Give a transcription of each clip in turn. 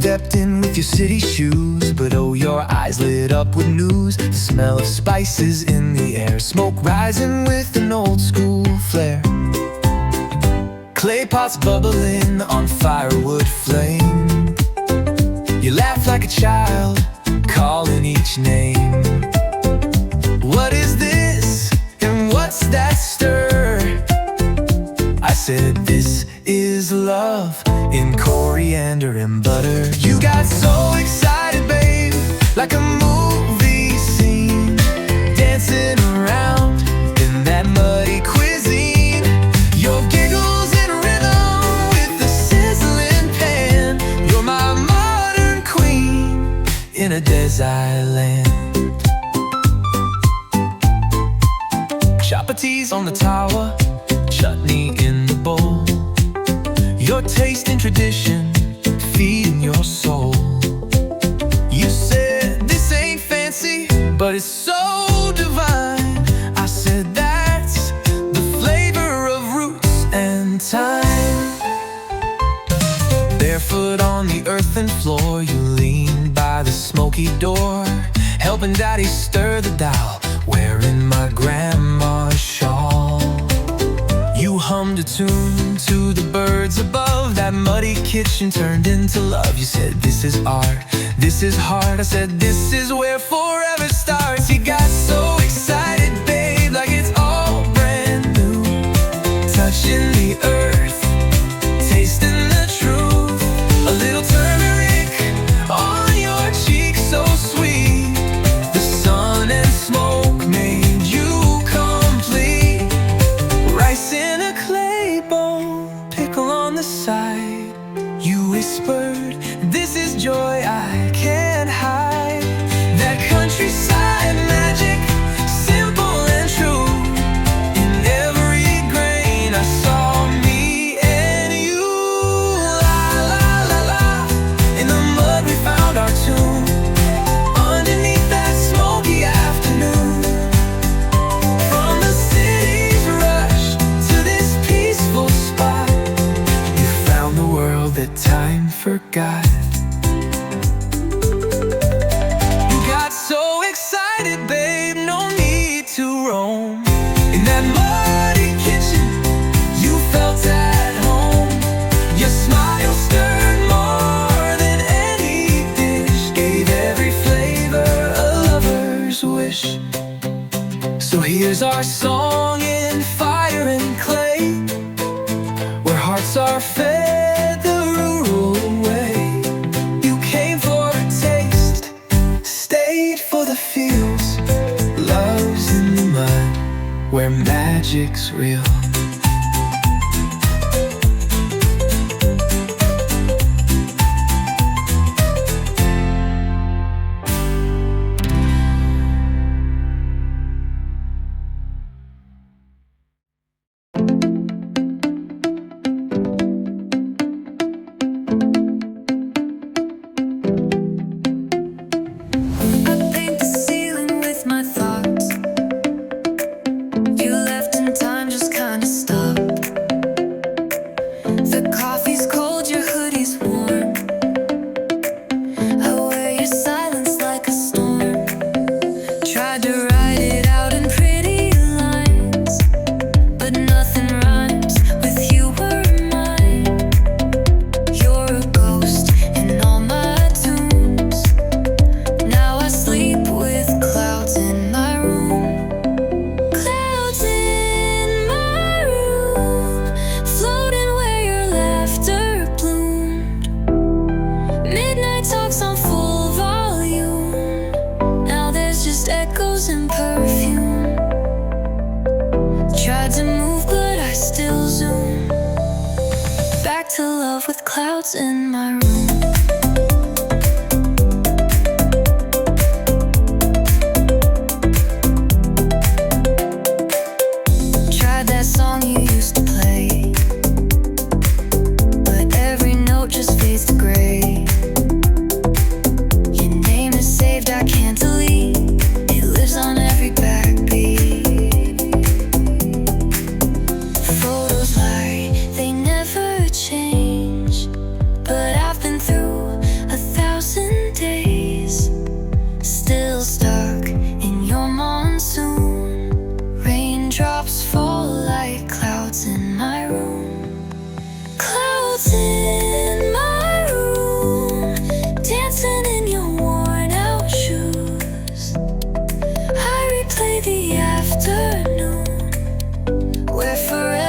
stepped in with your city shoes, but oh, your eyes lit up with news. The smell of spices in the air, smoke rising with an old school flair. Clay pots bubbling on firewood flame. You laugh like a child, calling each name. What is this, and what's that stir? I said, this is love in coriander and butter. You got so excited, babe, like a movie scene, dancing around in that muddy cuisine. Your giggles in rhythm with the sizzling pan. You're my modern queen in a desert land. Chapatis on the tower, chutney in the bowl. Your taste and tradition, feeding your soul. You said, this ain't fancy, but it's so divine. I said, that's the flavor of roots and time. Barefoot on the earthen floor, you lean by the smoky door, helping daddy stir the dowel, wearing my grandma's shawl. You hummed a tune to the birds above. That muddy kitchen turned into love. You said, this is art, this is heart. I said, this is where forever starts. You got so excited, babe, like it's all brand new, touching the earth, tasting the truth. A little turmeric on your cheek, so sweet. The sun and smoke made you complete. Rice in a clay bowl, pickle on the side. You whispered, this is joy I can't hide. That countryside magic, simple and true. In every grain I saw me and you. La la la la, in the mud we found our tune, underneath that smoky afternoon. From the city's rush to this peaceful spot, you found the world that time forgot. You got so excited, babe, no need to roam. In that muddy kitchen, you felt at home. Your smile stirred more than any dish, gave every flavor a lover's wish. So here's our song in fire and clay, where hearts are fed the rural way. You came for a taste, stayed for the feels. Love's in the mud, where magic's real. I paint the ceiling with my thoughts. You left in time, just kinda stopped. The coffee's cold, your hoodie's warm. I wear your silence like a storm. Tried to write it out in pretty lines, but nothing rhymes with you or mine. You're a ghost in all my tunes. Now I sleep with clouds in my room. Clouds in my room, floating where your laughter bloomed. Midnight talks on full volume. Now there's just echoes and perfume. Tried to move, but I still zoom back to love with clouds in my room. Tried that song you used to play, but every note just fades to gray. Your name is saved, I can't delete. It lives on every backbeat. Photos lie, they never change, but I've been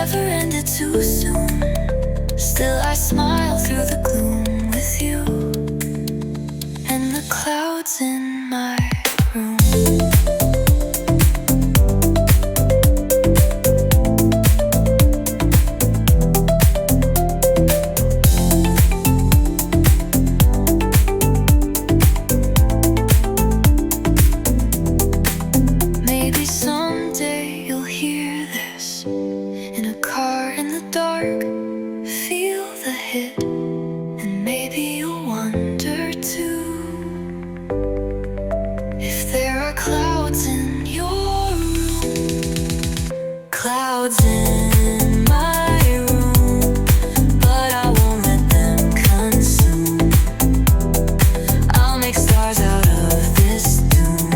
never ended too soon. Still I smile through the gloom with you and the clouds in my room. Maybe someday you'll hear this in a car in the dark. Feel the hit, and maybe you'll wonder too if there are clouds in your room. Clouds in my room, but I won't let them consume. I'll make stars out of this doom.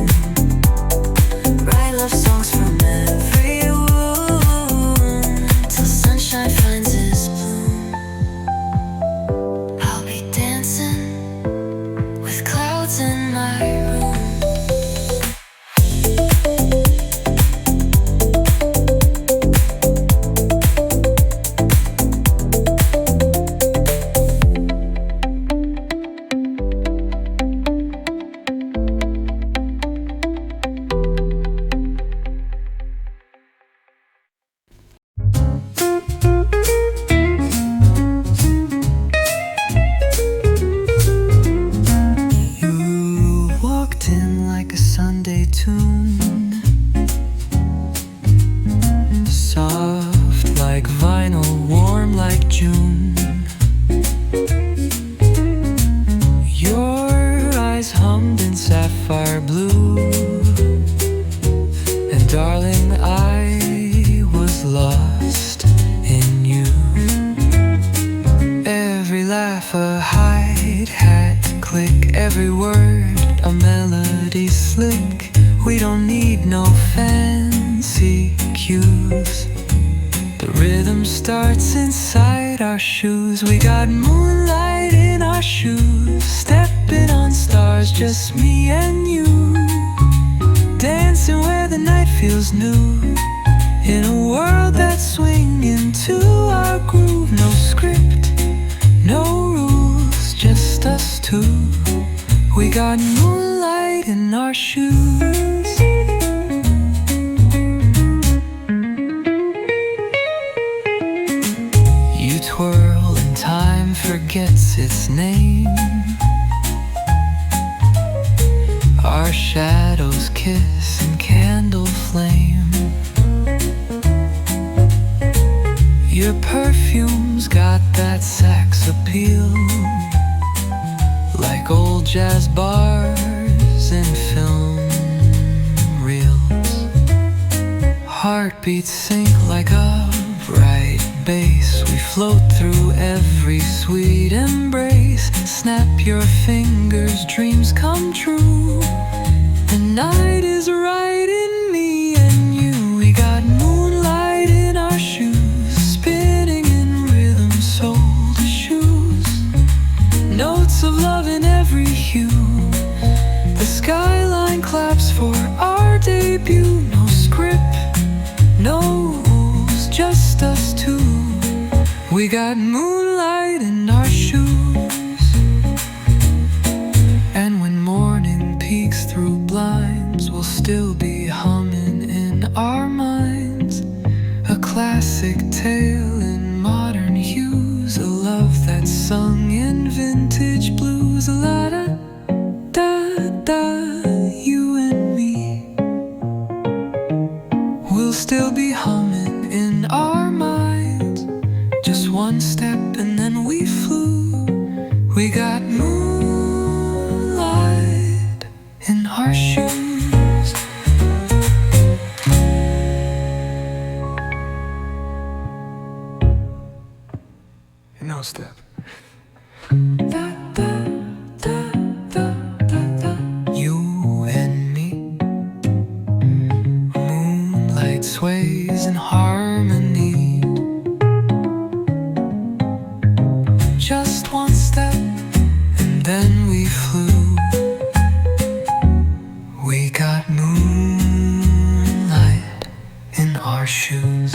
Write love songs from every wound till sunshine finds its bloom. I'll be dancing with clouds in my room. You walked in like a Sunday tune, soft like vinyl, warm like June. Your eyes hummed in sapphire blue, and darling, I was lost in you. Every laugh a hi-hat click, every word a melody slick. We don't need no fancy cues. The rhythm starts inside our shoes. We got moonlight in our shoes, stepping on stars, just me and you, dancing where the night feels new, in a world that's swinging to our groove. No script, no rules, just us two. We got moonlight in our shoes. You twirl and time forgets its name. Our shadows kiss in candle flame. Your perfume's got that sex appeal, like old jazz bars and film reels. Heartbeats sink like a bright bass. We float through every sweet embrace. Snap your fingers, dreams come true. The night is right in me and you. We got moonlight in our shoes, spinning in rhythm, soul to shoes. Notes of love in every hue. The skyline claps for our debut. No script, no rules, just us two. We got moonlight in our shoes. And when morning peeks through blinds, we'll still be humming in our minds. A classic tale in modern hues, a love that's sung in vintage blues. A la da da da, you and me. We'll still be humming in our minds. Just one step and then we flew. We got moonlight in our shoes. No step. Da, da, da, da, da, da. You and me. Moonlight sways in harmony. Just one step and then we flew. We got moonlight in our shoes.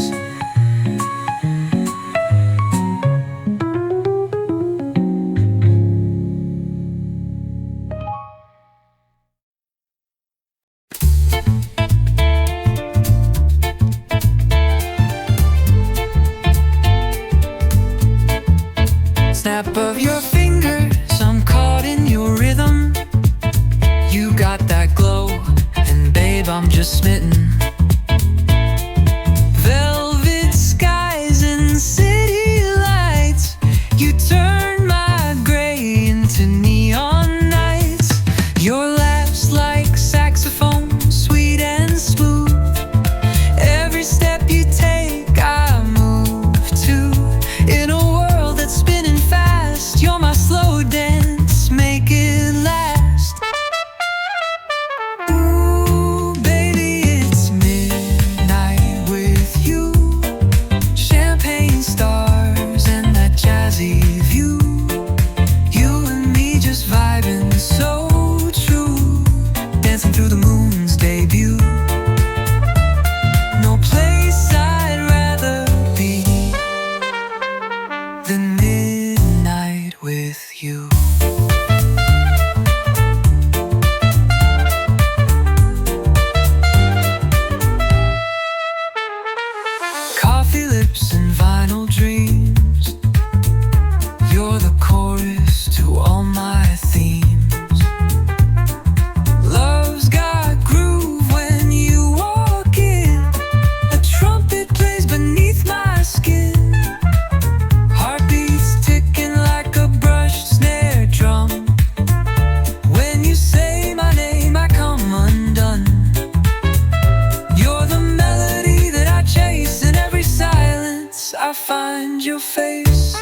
I find your face.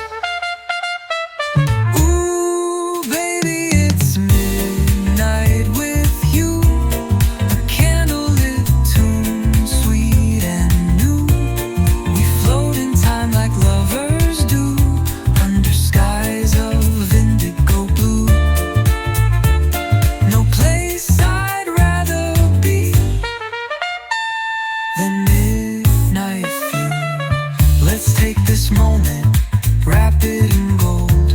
Ooh, baby, it's midnight with you. A candlelit tune, sweet and new. We float in time like lovers do, under skies of indigo blue. No place I'd rather be than midnight view. Let's take this moment, wrap it in gold,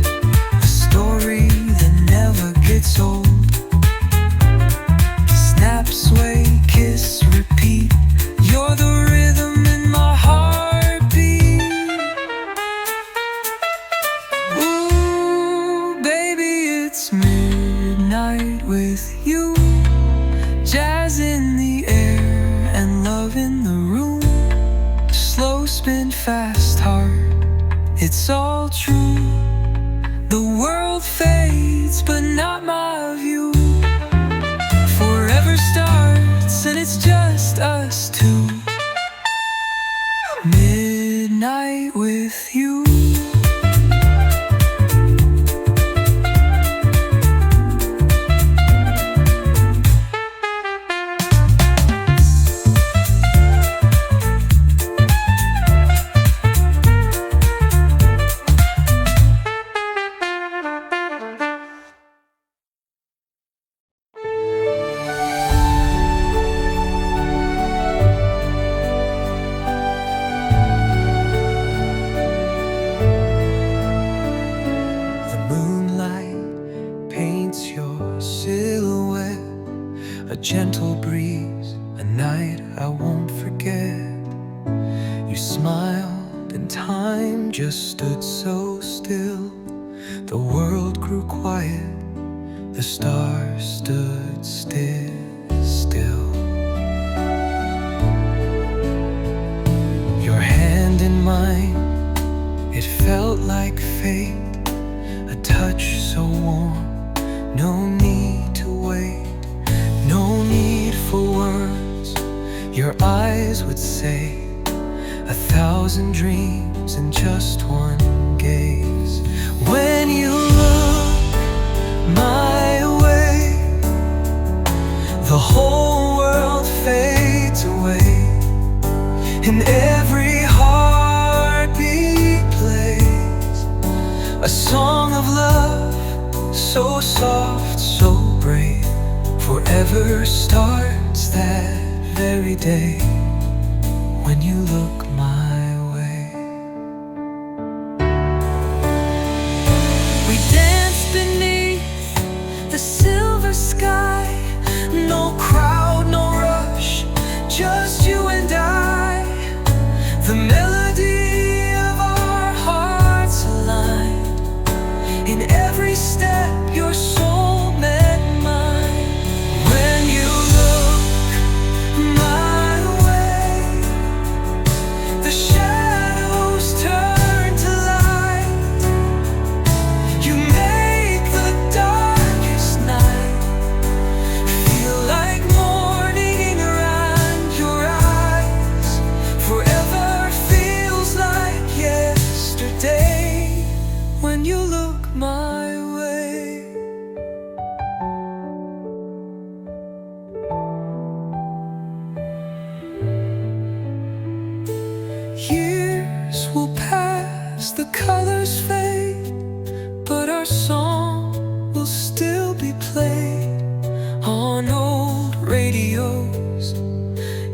a story that never gets old. Snap, sway, kiss, repeat. You're the rhythm in my heartbeat. Ooh, baby, it's midnight with you. Jazz in the air and love in the room. Slow spin, fast heart, it's all true. The world fades, but not my view. Forever starts, and it's just us two. Midnight with you. Paints your silhouette, a gentle breeze, a night I won't forget. You smiled and time just stood so still. The world grew quiet, the stars stood still. Your hand in mine, it felt like fate, a touch so warm. No need to wait, no need for words. Your eyes would say 1,000 dreams in just one gaze. When you look my way, the whole world fades away, and every heartbeat plays a song of love, so soft, so brave. Forever starts that very day when you look my way. We dance beneath the silver sky. No crowd, no rush, just you and I. The melody of our hearts aligned. In every step your soul met mine. When you look my way, the shadows turn to light. You make the darkest night feel like morning around your eyes. Forever feels like yesterday when you look my way. Years will pass, the colors fade, but our song will still be played on old radios.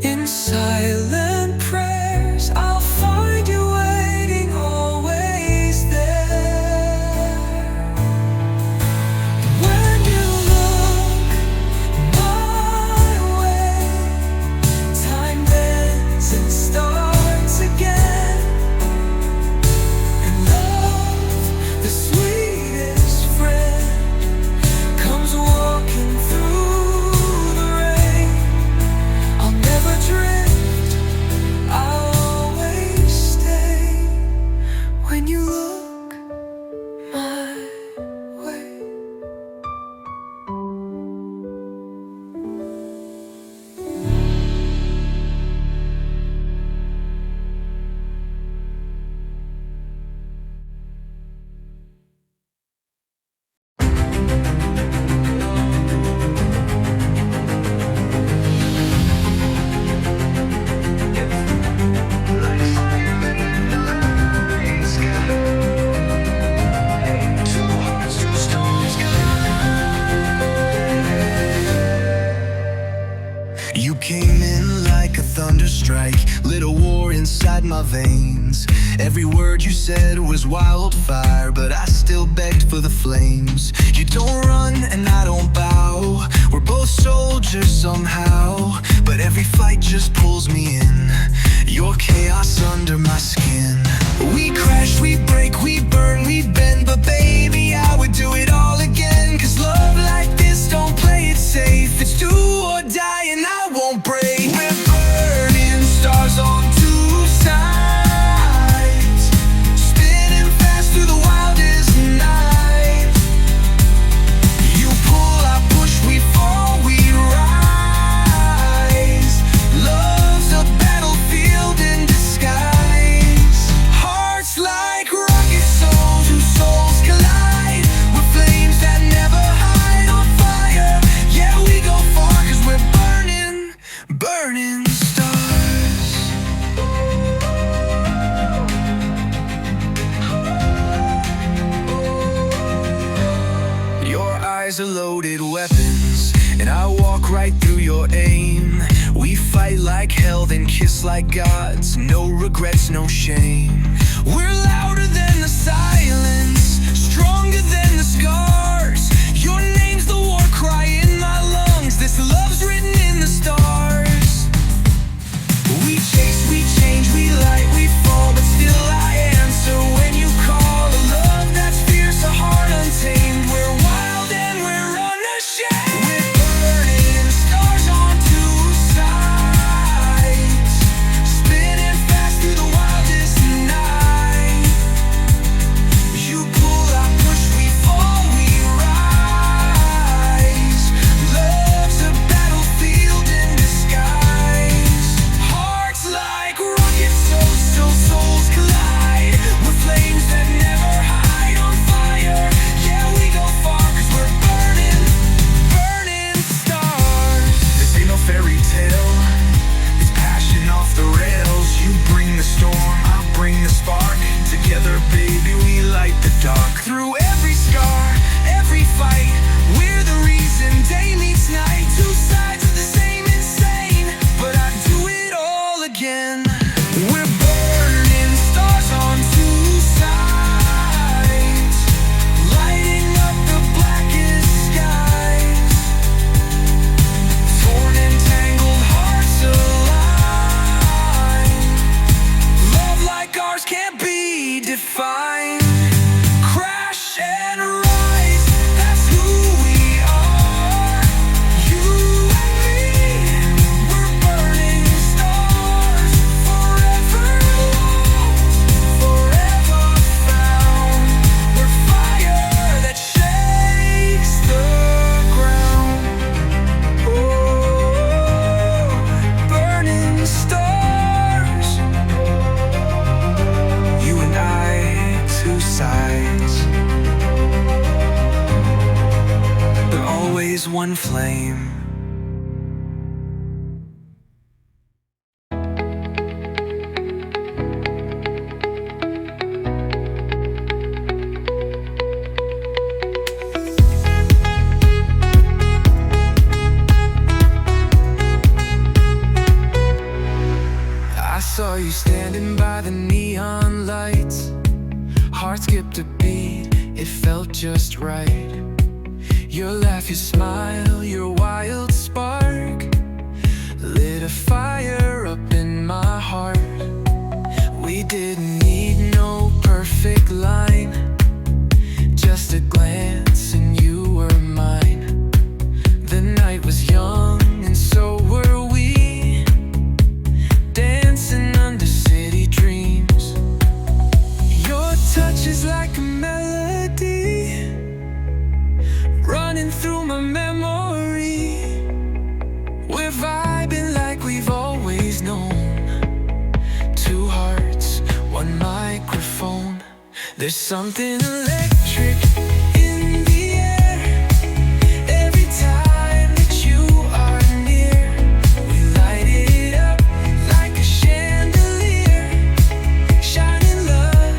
In silent prayers, I'll find you waiting, always there. When you look my way, time bends and starts again. And love, the sweetest said was wildfire, but I still begged for the flames. You don't run and I don't bow. We're both soldiers somehow, but every fight just pulls me in. Your chaos under my skin. We crash, we break, we burn, we bend, but baby, I would do it all again. Cause love like this, don't play it safe. It's do or die and I won't break. We're burning stars on two sides, spinning fast through the wildest night. You pull, I push, we fall, we rise. Love's a battlefield in disguise. Hearts like rocket souls, whose souls collide. We're flames that never hide, on fire. Yeah, we go far, cause we're burning, burning stars. Your eyes are loaded weapons, and I walk right through your aim. We fight like hell, then kiss like gods. No regrets, no shame. We're louder than the silence, stronger than the scars. Your name's the war cry in my lungs. This love's written in the stars. We chase, we change, we light, we fall, but still I answer when you call. A love that's fierce, a heart untamed. We're wild and we're unashamed. We're burning stars on two sides, spinning fast through the wildest night. You pull, I push, we fall, we rise. Love's a battlefield in disguise. Hearts like rockets, so souls collide. We're flames that never hide, on fire. Yeah, we go far, cause we're burning, burning stars. This ain't no fairy tale, it's passion off the rails. You bring the storm, I'll bring the spark. Together, baby, we light the dark. Through every scar, every fight, we're the reason day meets night. Two sides of the same insane, but I'd do it all again. We're burning stars on two sides, lighting up the blackest skies. Torn and tangled hearts align. Love like ours can't be defined. Crash and rise, that's who we are. You and me, we're burning stars. Forever lost, forever found. We're fire that shakes the ground. Ooh, burning stars. You and I, two sides, but always one flame. I saw you standing by the neon lights. Heart skipped a beat, it felt just right. Your laugh, your smile, your wild spark lit a fire up in my heart. We didn't need no perfect line, just a glance and you were mine. The night was young and so were we, dancing under city dreams. Your touch is like a melody running through my memory. We're vibing like we've always known. Two hearts, one microphone. There's something electric in the air every time that you are near. We light it up like a chandelier, shining love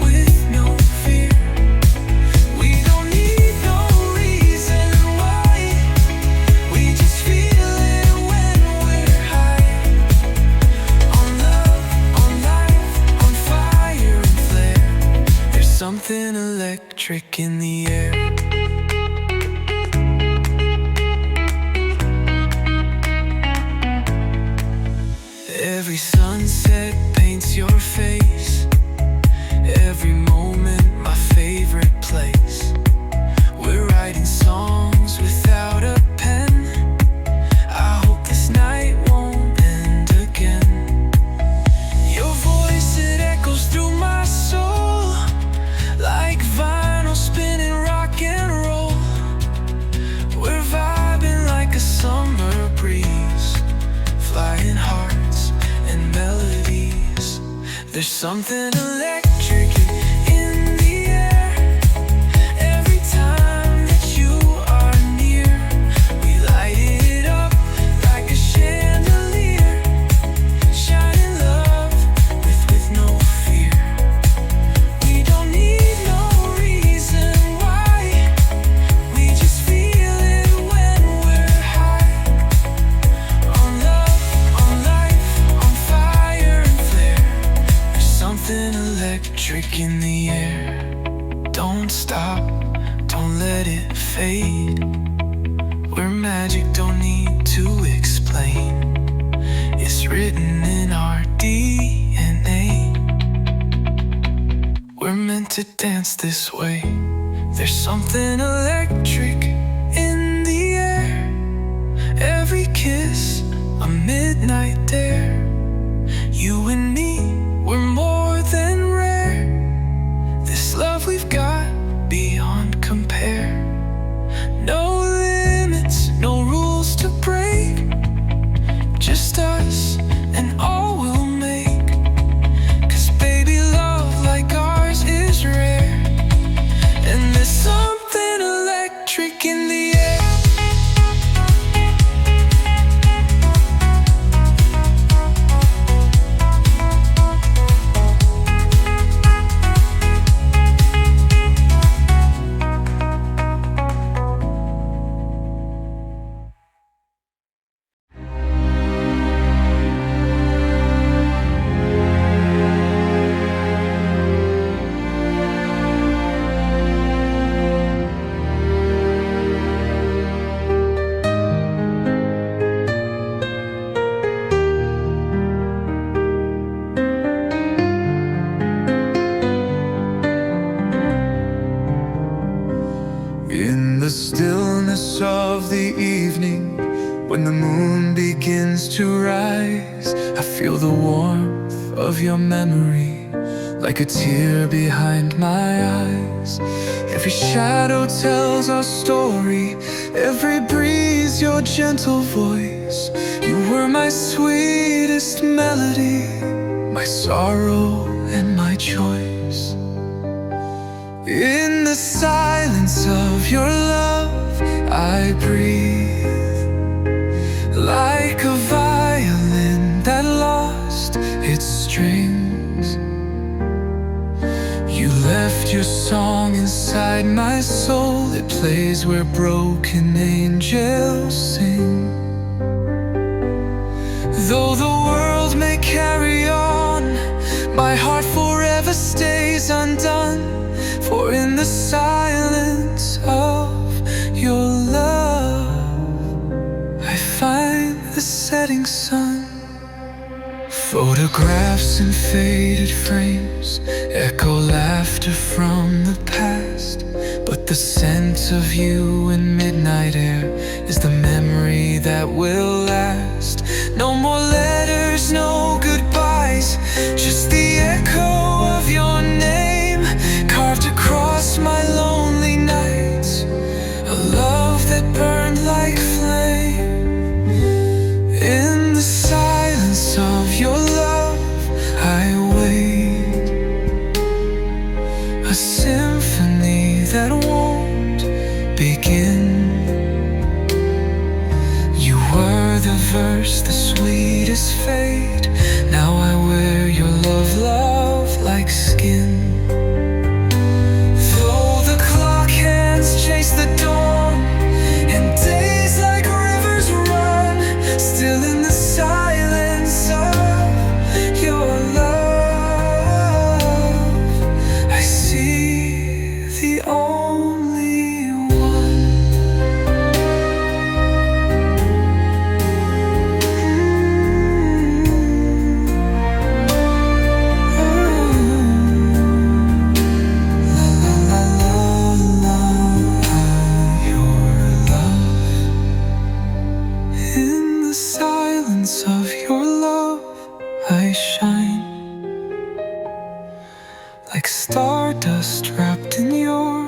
with no fear. We don't need no reason why, we just feel it when we're high. On love, on life, on fire and flare. something electric in the air. Every sunset paints your face, every moment my favorite place. We're writing songs without a pen. I hope this night won't end again. Your voice, it echoes through my soul, like vinyl spinning rock and roll. We're vibing like a summer breeze, flying hearts and melodies. There's something electric in the air. Every time that you are near, we light it up like a chandelier, shining love with no fear. We don't need no reason why, we just feel it when we're high. On love, on life, on fire and flare. There's something electric in the air. Don't stop, don't let it fade. We're magic, don't need to explain. It's written in our DNA. We're meant to dance this way. There's something electric in the air. Every kiss, a midnight dare. You and me, we're more than rare. This love we've got, beyond compare. No limits, no rules to break. Just us and all we'll make. 'Cause baby, love like ours is rare. And there's something electric in the air. In the stillness of the evening, when the moon begins to rise, I feel the warmth of your memory, like a tear behind my eyes. Every shadow tells our story, every breeze your gentle voice. You were my sweetest melody, my sorrow and my choice. In the silence of your love, I breathe, like a violin that lost its strings. You left your song inside my soul. It plays where broken angels sing. Though the world may carry on, my heart forever stays undone. For in the silence of your love, I find the setting sun. Photographs in faded frames echo laughter from the past, but the scent of you in midnight air is the memory that will last. No more letters, no goodbyes, just the echo of your name carved across my lonely nights. A love that burned like flame. In the silence of your love, I wait, a symphony that won't begin. You were the verse, the sweetest fate. Now I wear your love like skin. Though the clock hands chase the dawn, and days like rivers run, still in the silence of your love, I see like stardust wrapped in your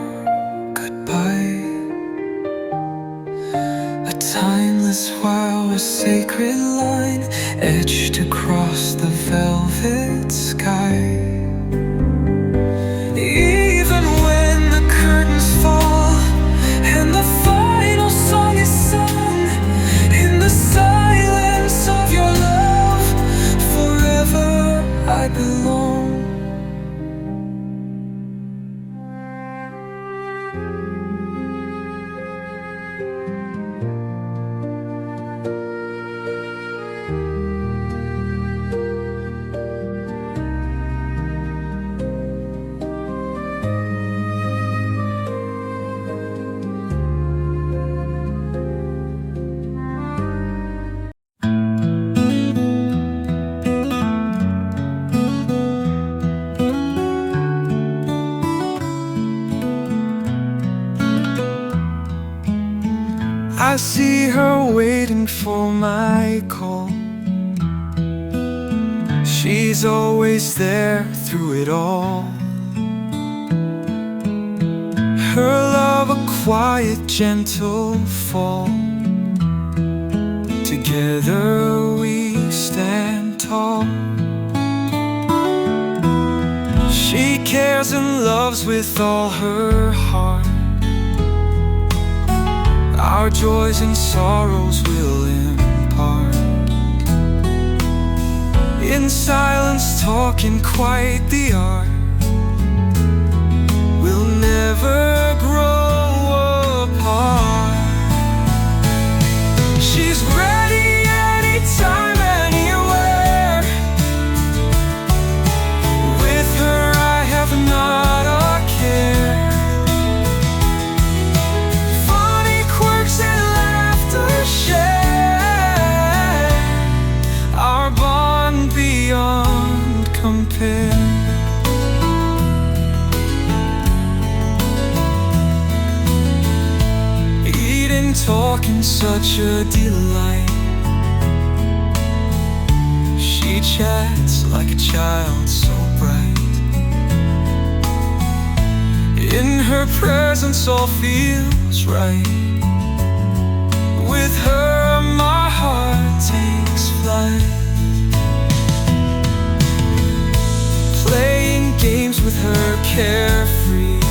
goodbye. A timeless while, a sacred line etched across the velvet sky. Even when the curtains fall and the final song is sung, in the silence of your love, forever I belong. I see her waiting for my call. She's always there through it all. Her love a quiet, gentle fall. Together we stand tall. She cares and loves with all her heart. Our joys and sorrows will impart. In silence, talking quite the art. We'll never grow apart. She's ready anytime, anywhere. With her I have not a care. Beyond compare. Eating, talking, such a delight. She chats like a child, so bright. In her presence all feels right. With her my heart takes flight. Playing games with her carefree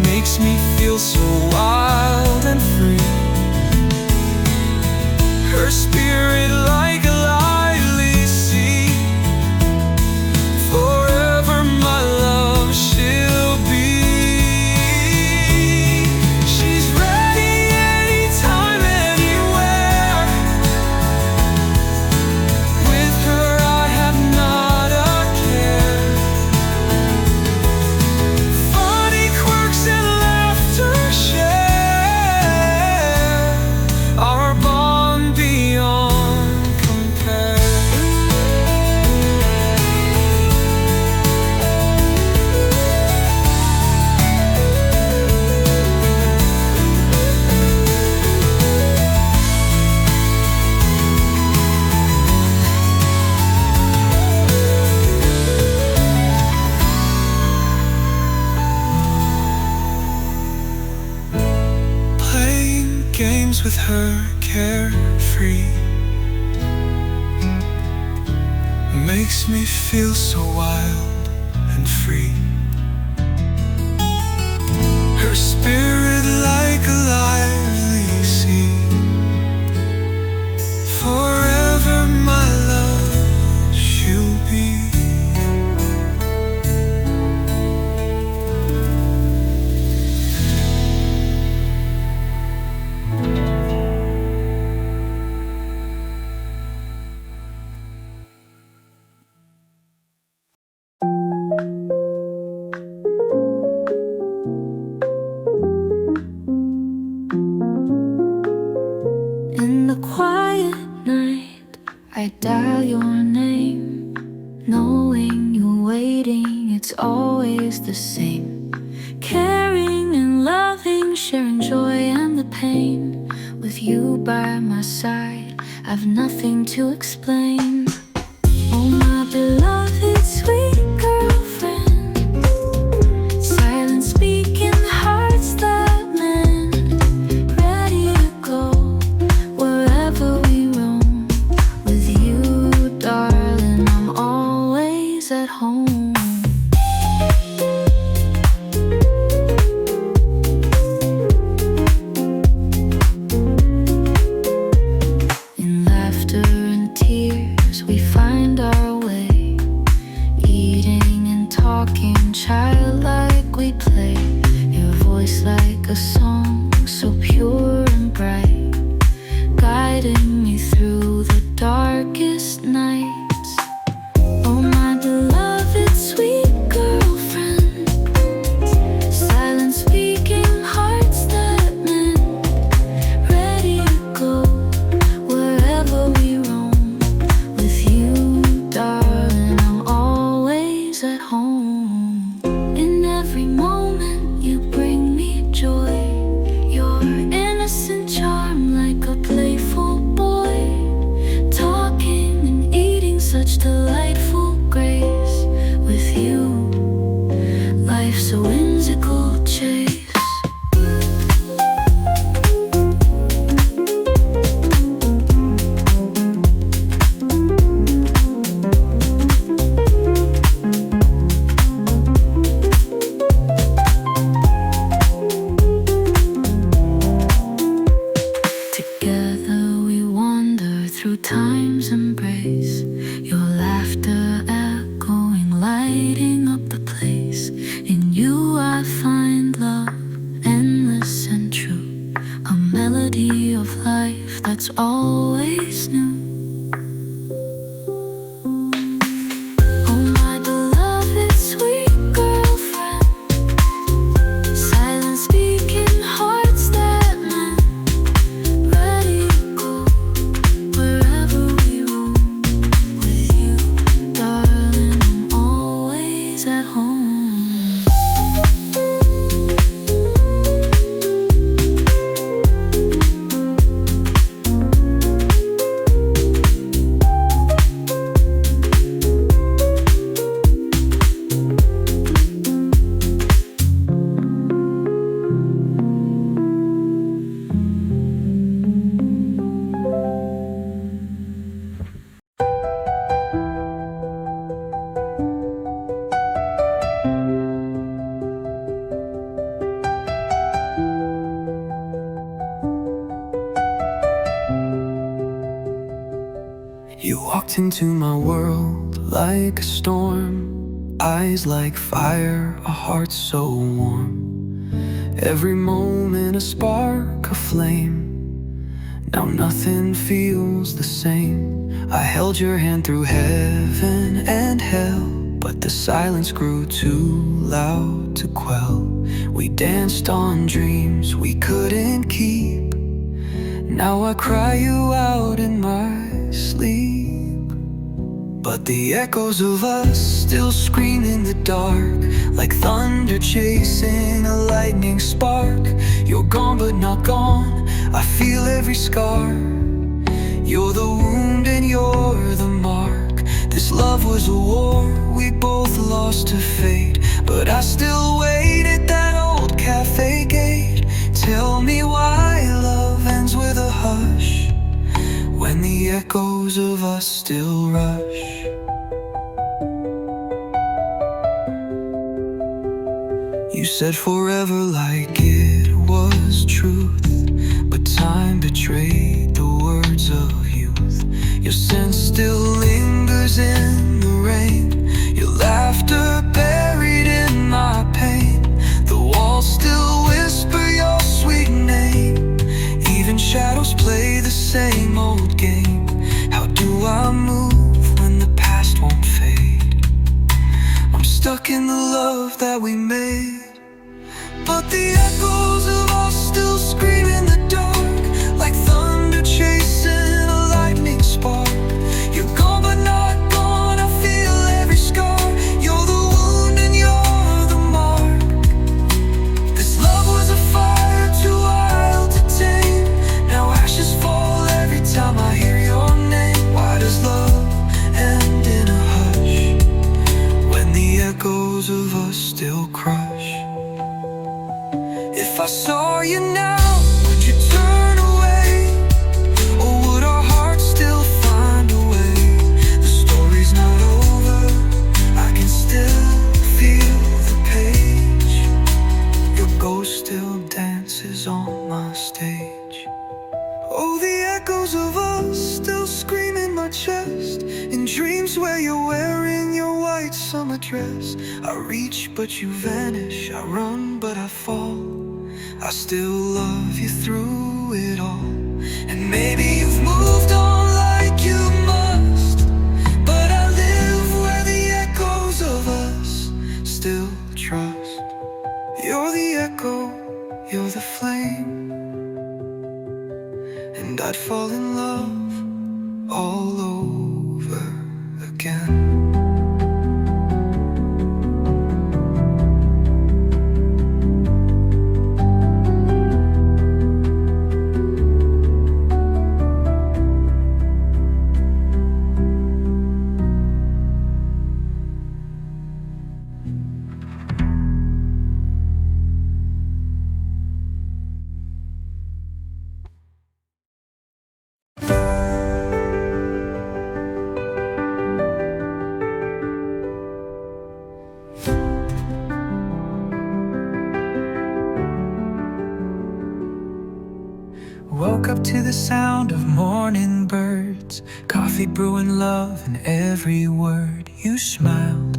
makes me feel so wild and free. Her spirit like a lively sea. Forever my love she'll be. She's ready anytime, anywhere. With her I have not a care. Funny quirks and laughter share. Our bond beyond compare. Playing games with her carefree makes me feel so wild and free. Her spirit like a lively sea. Forever my love she'll be. In the quiet night, I dial your name, knowing you're waiting, it's always the same. Caring and loving, sharing joy and the pain. With you by my side, I've nothing to explain. Oh my beloved, sweet home. In laughter and tears, we find our way, eating and talking, childlike we play. Your voice like a song, so pure and bright, guiding me through the darkest nights. Oh, my beloved sweet girlfriend, silent speaking hearts that mend, ready to go wherever we roam. With you, darling, I'm always at home. In every moment you bring me joy, your innocent charm like a playful boy, talking and eating such delightful grace. With you, life's a whimsical chase. Together we wander through time's embrace, your laughter echoing, lighting up the place. In you I find love, endless and true, a melody of life that's always new. Oh, my beloved sweet girlfriend, silent speaking hearts that mend, ready to go wherever we roam. With you, darling, I'm always at home. You walked into my world like a storm, eyes like fire, a heart so warm. Every moment a spark, a flame. Now nothing feels the same. I held your hand through heaven and hell, but the silence grew too loud to quell. We danced on dreams we couldn't keep. Now I cry you out in my sleep. But the echoes of us still scream in the dark, like thunder chasing a lightning spark. You're gone but not gone, I feel every scar. You're the wound and you're the mark. This love was a war, we both lost to fate, but I still wait at that old cafe gate. Tell me why love ends with a hush, when the echoes of us still rush. You said forever like it was truth, but time betrayed the words of youth. Your scent still lingers in the rain, your laughter buried in my pain. The walls still whisper your sweet name, even shadows play the same old game. How do I move when the past won't fade? I'm stuck in the love that we made, but the echoes of us still scream in the dark, like thunder chasing a lightning spark. You're gone but not gone, I feel every scar. You're the wound and you're the mark. This love was a fire too wild to tame. Now ashes fall every time I hear your name. Why does love end in a hush, when the echoes of us still crush? If I saw you now, would you turn away? Or would our hearts still find a way? The story's not over, I can still pass. I reach but you vanish, I run but I fall. I still love you through it all. And maybe you've moved on like you must, but I live where the echoes of us still trust. You're the echo, you're the flame, and I'd fall in love all over again. Woke up to the sound of morning birds, coffee brewing, love in every word. You smiled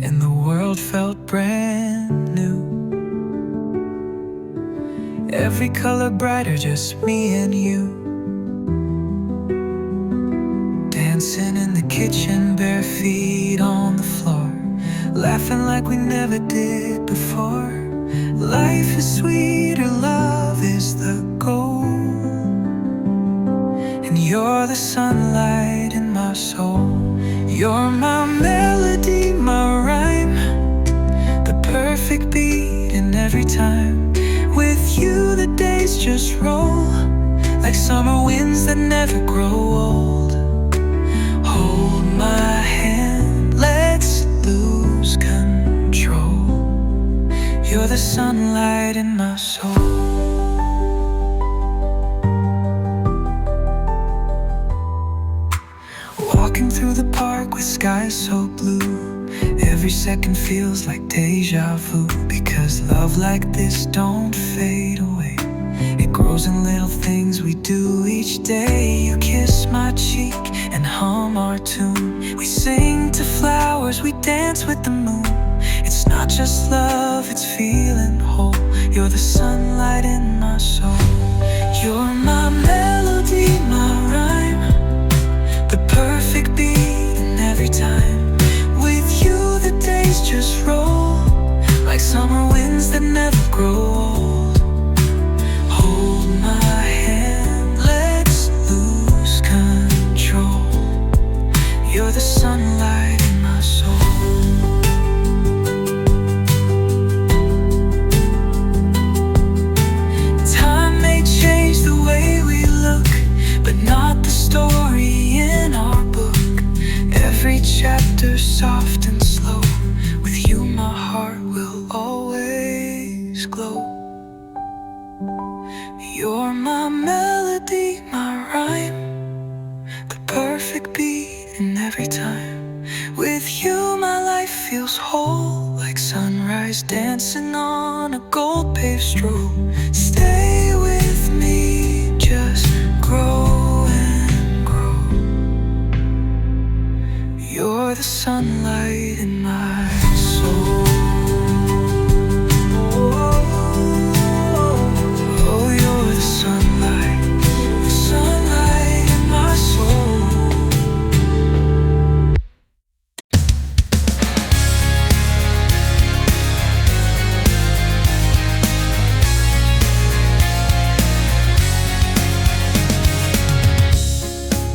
and the world felt brand new. Every color brighter, just me and you. Dancing in the kitchen, bare feet on the floor, laughing like we never did before. Life is sweeter, love is the goal. And you're the sunlight in my soul. You're my melody, my rhyme, the perfect beat in every time. With you the days just roll like summer winds that never grow old. Hold my hand, let's lose control. You're the sunlight in my soul. Walking through the park with skies so blue, every second feels like deja vu. Because love like this don't fade away, it grows in little things we do each day. You kiss my cheek and hum our tune. We sing to flowers, we dance with the moon. It's not just love, it's feeling whole. You're the sunlight in my soul. You're my melody, my rhyme, the perfect beat in every time. With you the days just roll like summer winds that never grow old. Hold my hand, let's lose control. You're the sunlight in my soul. Time may change the way we look, but not the story in our book. Every chapter soft and slow, with you my heart will always glow. You're my melody, my rhyme, the perfect beat in every time. With you my life feels whole, like sunrise dancing on a gold paved stroll. Stay with me, just grow and grow. You're the sunlight in my soul. Oh, you're the sunlight in my soul.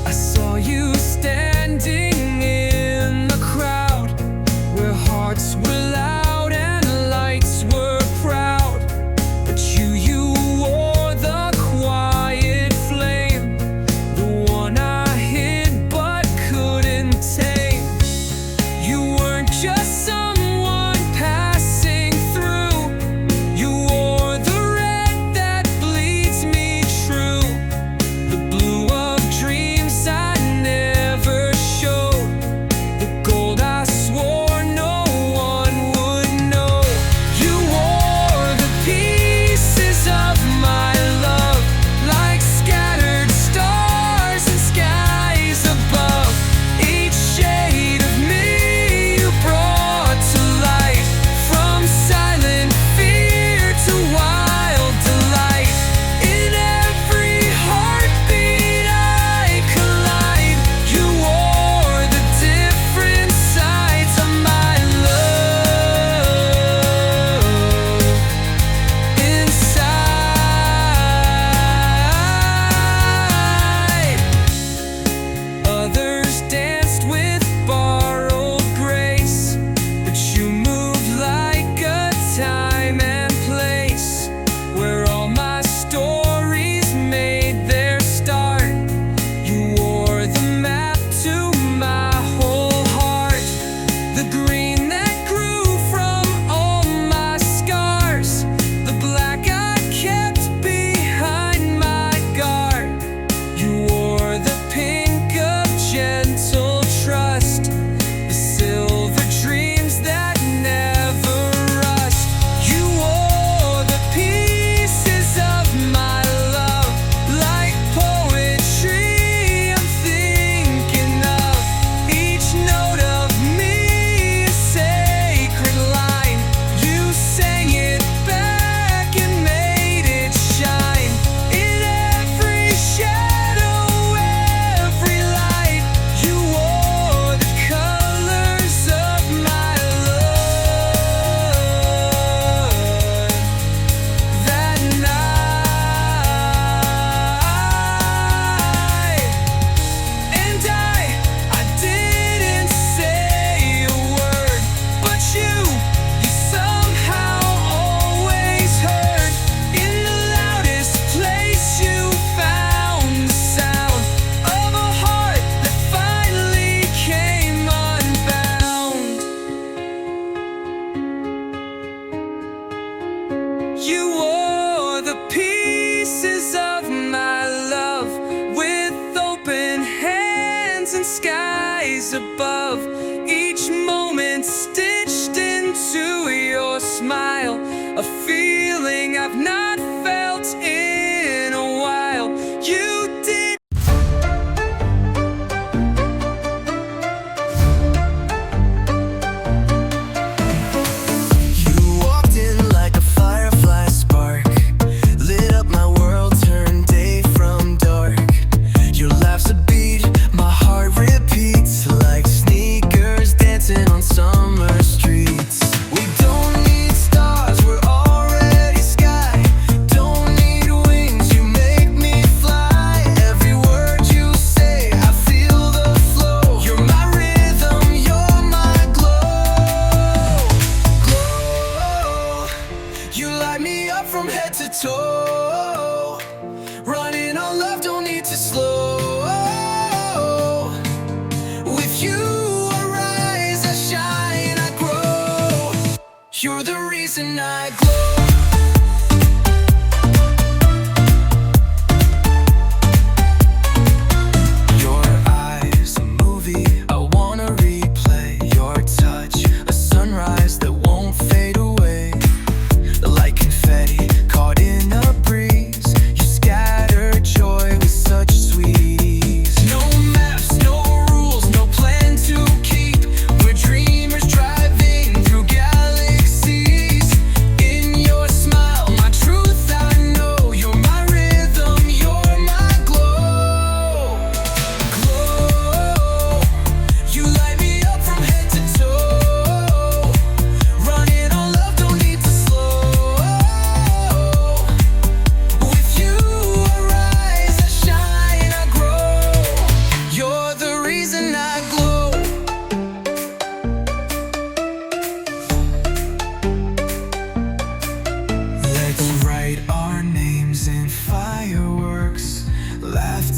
I saw you standing in the crowd, where hearts were loud and lights were proud. But you wore the quiet flame, the one I hid but couldn't tame. You weren't just someone passing through, you wore the red that bleeds me true, the blue of dreams I never showed, the gold I swore no one to toe. Running on love, don't need to slow. With you I rise, I shine, I grow. You're the reason I glow.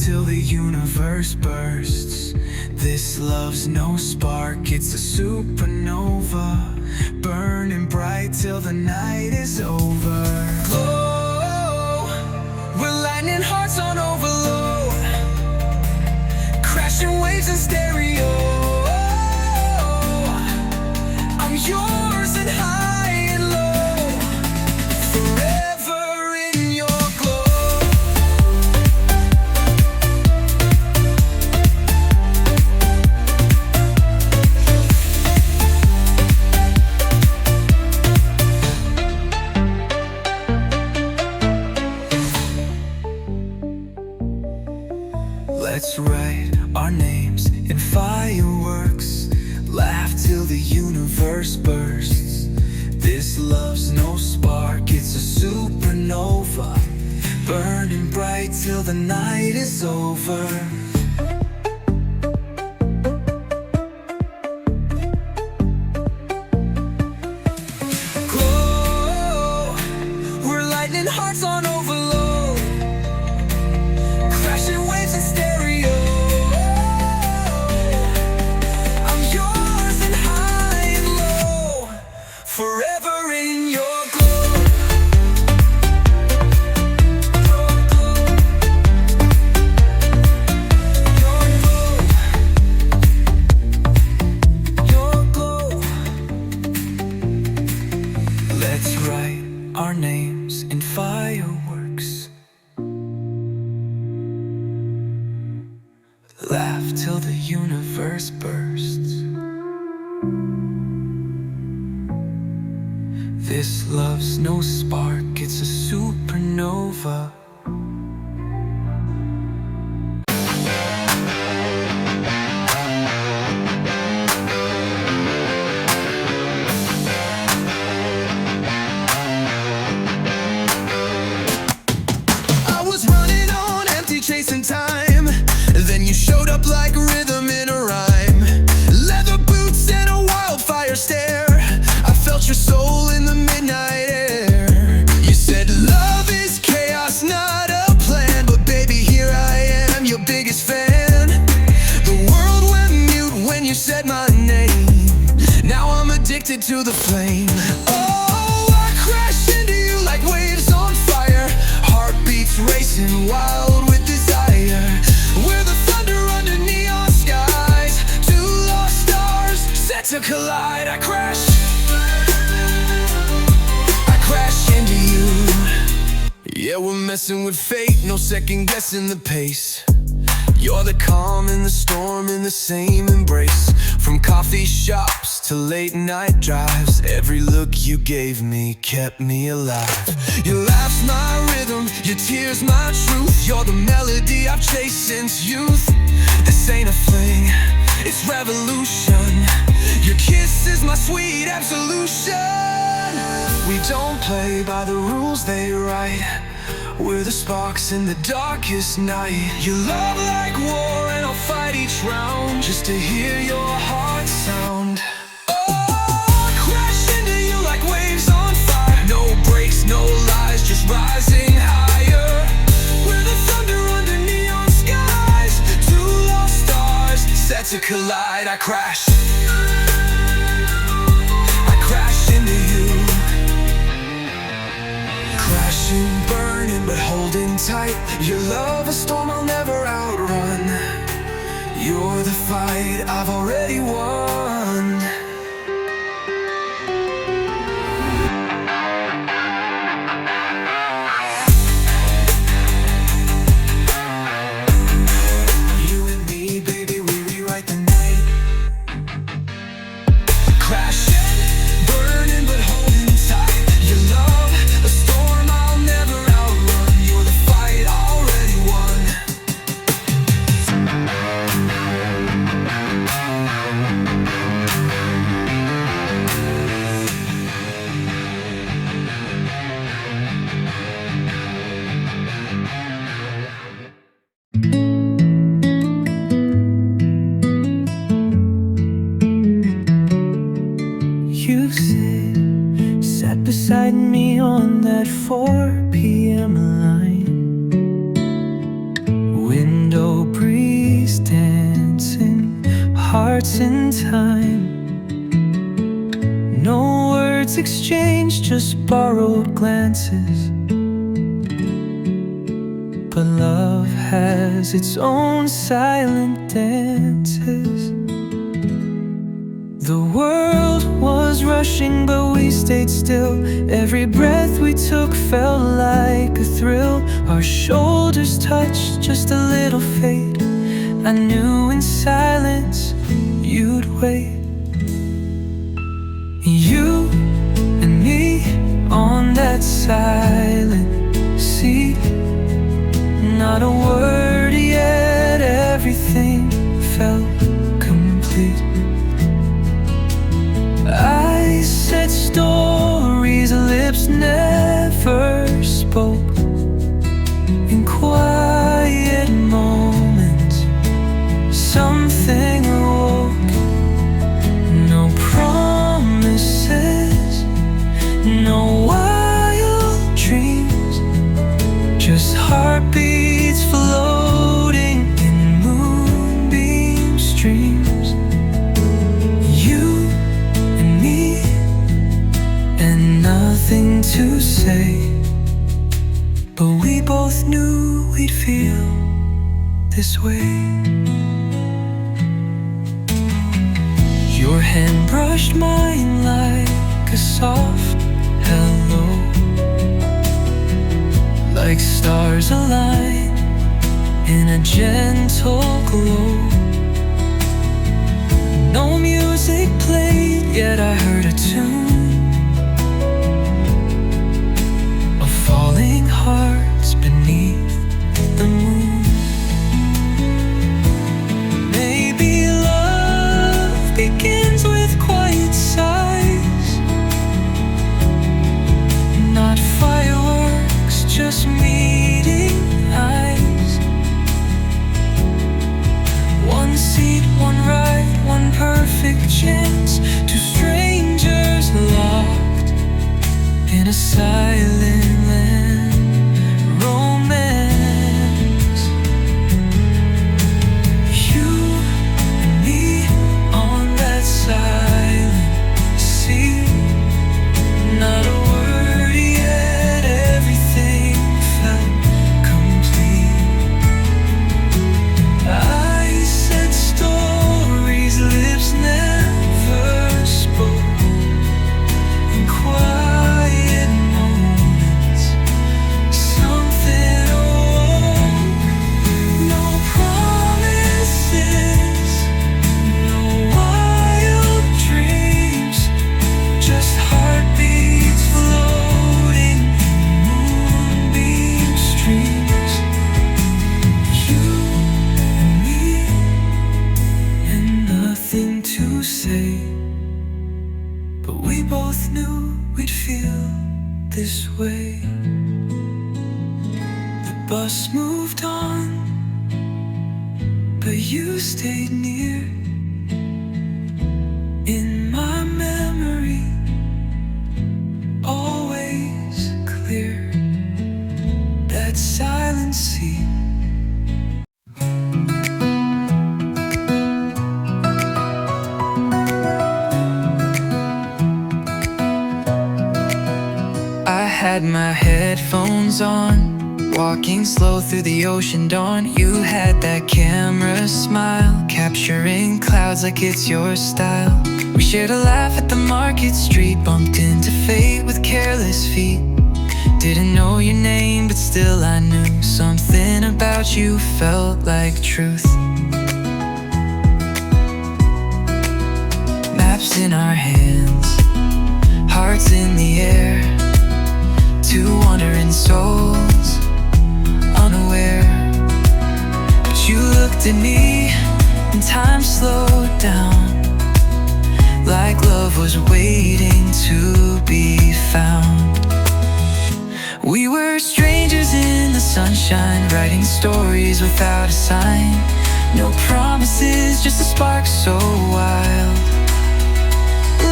Till the universe bursts. This love's no spark, it's a supernova, burning bright till the night is over. Glow, we're lightning hearts on overload, crashing waves in stereo. I'm yours and high and low, forever in your glow. Let's write our names in fireworks, laugh till the universe bursts. This love's no spark, it's a supernova, burning bright till the night is over. Glow, we're lightning hearts on overload, crashing waves in stereo. I'm yours and high and low, forever in your glow. Your glow. Let's write our names in fireworks, laugh till the universe bursts. This love's no spark, it's a supernova. I was running on empty, chasing time. Then you showed up like rhythm in a rhyme. Leather boots and a wildfire stare. I felt your soul in the midnight air. You said love is chaos, not a plan. But baby, here I am, your biggest fan. The world went mute when you said my name. Now I'm addicted to the flame. Oh, I crash into you like waves on fire. Heartbeats racing wild with desire. We're the thunder under neon skies. Two lost stars set to collide. I crash into you. Yeah, we're messing with fate, no second guessing the pace. You're the calm in the storm in the same embrace. From coffee shops to late night drives, every look you gave me kept me alive. Your laugh's my rhythm, your tears my truth. You're the melody I've chased since youth. This ain't a fling, it's revolution. Your kiss is my sweet absolution. We don't play by the rules they write. We're the sparks in the darkest night. You love like war and I'll fight each round just to hear your heart sound. Oh, I crash into you like waves on fire. No breaks, no lies, just rise I crashed. I crashed into you. Crashing, burning, but holding tight. Your love, a storm I'll never outrun. You're the fight I've already won. You and me, baby, we rewrite the night. Crashing, burning, but holding tight. Your love, a storm I'll never outrun. You're the fight already won. You sat beside me on that 4 p.m. line. Window breeze dancing, hearts in time. No words exchanged, just borrowed glances. But love has its own silent dances. The world was rushing, but we stayed still. Every breath we took felt like a thrill. Our shoulders touched, just a little fate. I knew in silence you'd wait. You and me on that silent sea. Not a word yet, everything felt complete. I said stories lips never spoke. In quiet moments, something awoke. No promises, no wild dreams, just heartbeats floating in moonbeam streams. You and me, and nothing to say, but we both knew we'd feel this way. Your hand brushed mine like a soft hello, like stars align in a gentle glow. No music played, yet I heard a tune of falling hearts beneath the moon. Maybe love begins with quiet sighs, not fireworks, just meeting eyes. One seat, one ride, one perfect chance. Two strangers locked in a silent land. Romance. You and me on that silent sea. Not a word yet, everything felt complete. I said stories lips never spoke. In quiet moments, something awoke. No promises, no wild dreams, just heartbeats floating in moonbeam streams. You and me, and nothing to say, but we both knew we'd feel this way. The bus moved on, but you stayed near. In my memory, always clear, that silent sea. had my headphones on, walking slow through the ocean dawn. You had that camera smile, capturing clouds like it's your style. We shared a laugh at the market street, bumped into fate with careless feet. Didn't know your name, but still I knew something about you felt like truth. Maps in our hands, hearts in the air, two wandering souls, unaware. But you looked at me and time slowed down, like love was waiting to be found. We were strangers in the sunshine, writing stories without a sign. No promises, just a spark so wild,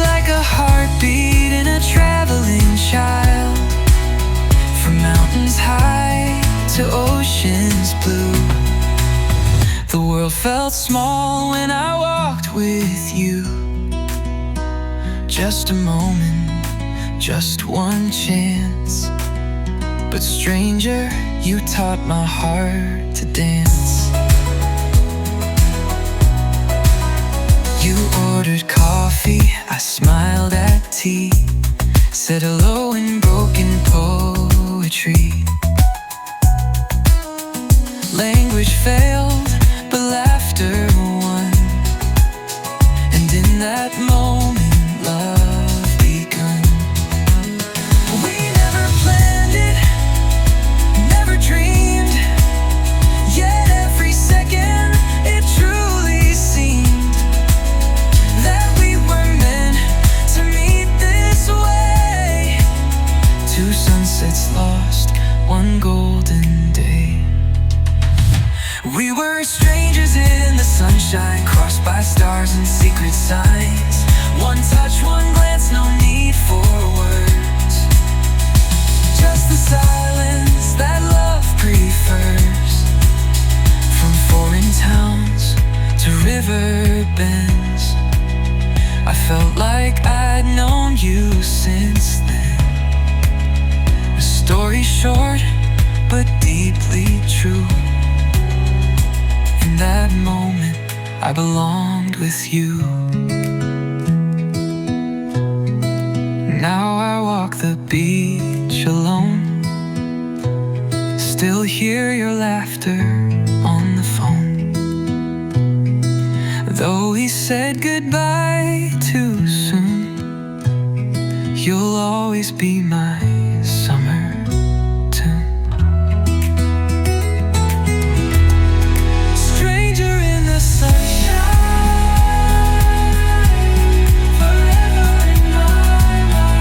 like a heartbeat in a traveling child. From mountains high to oceans blue, the world felt small when I walked with you. Just a moment, just one chance, but stranger, you taught my heart to dance. You ordered coffee, I smiled at tea, said hello in broken poetry. Language failed, but laughter won, and in that moment, love begun. We never planned it, never dreamed, yet every second it truly seemed that we were meant to meet this way. Two sunsets lost, one golden day. We were strangers in the sunshine, crossed by stars and secret signs. One touch, one glance, no need for words, just the silence that love prefers. From foreign towns to river bends, I felt like I'd known you since then. A story short, but deeply true. In that moment, I belonged with you. Now I walk the beach alone, still hear your laughter on the phone. Though we said goodbye too soon, you'll always be my summer tune. Stranger in the sunshine, forever in my mind.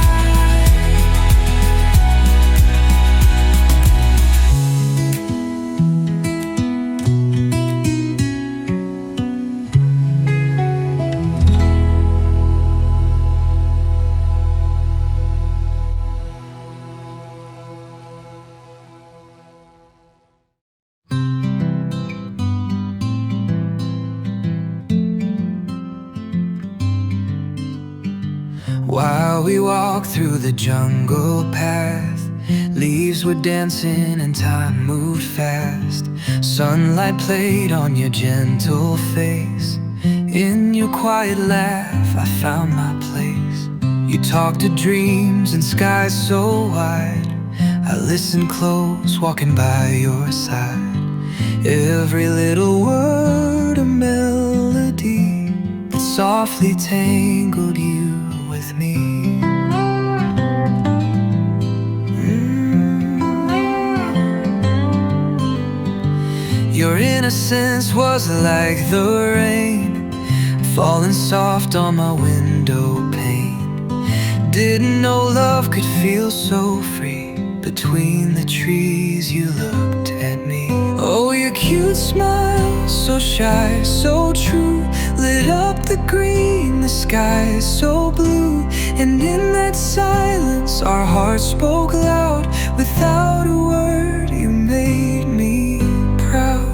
While we walked through the jungle path, leaves were dancing and time moved fast. Sunlight played on your gentle face. In your quiet laugh, I found my place. You talked of dreams and skies so wide. I listened close, walking by your side. Every little word a melody that softly tangled you with me. Your innocence was like the rain falling soft on my window pane. Didn't know love could feel so free. Between the trees you looked at me. Oh, your cute smile, so shy, so true, lit up the green, the sky so blue. And in that silence our hearts spoke loud. Without a word you made me proud.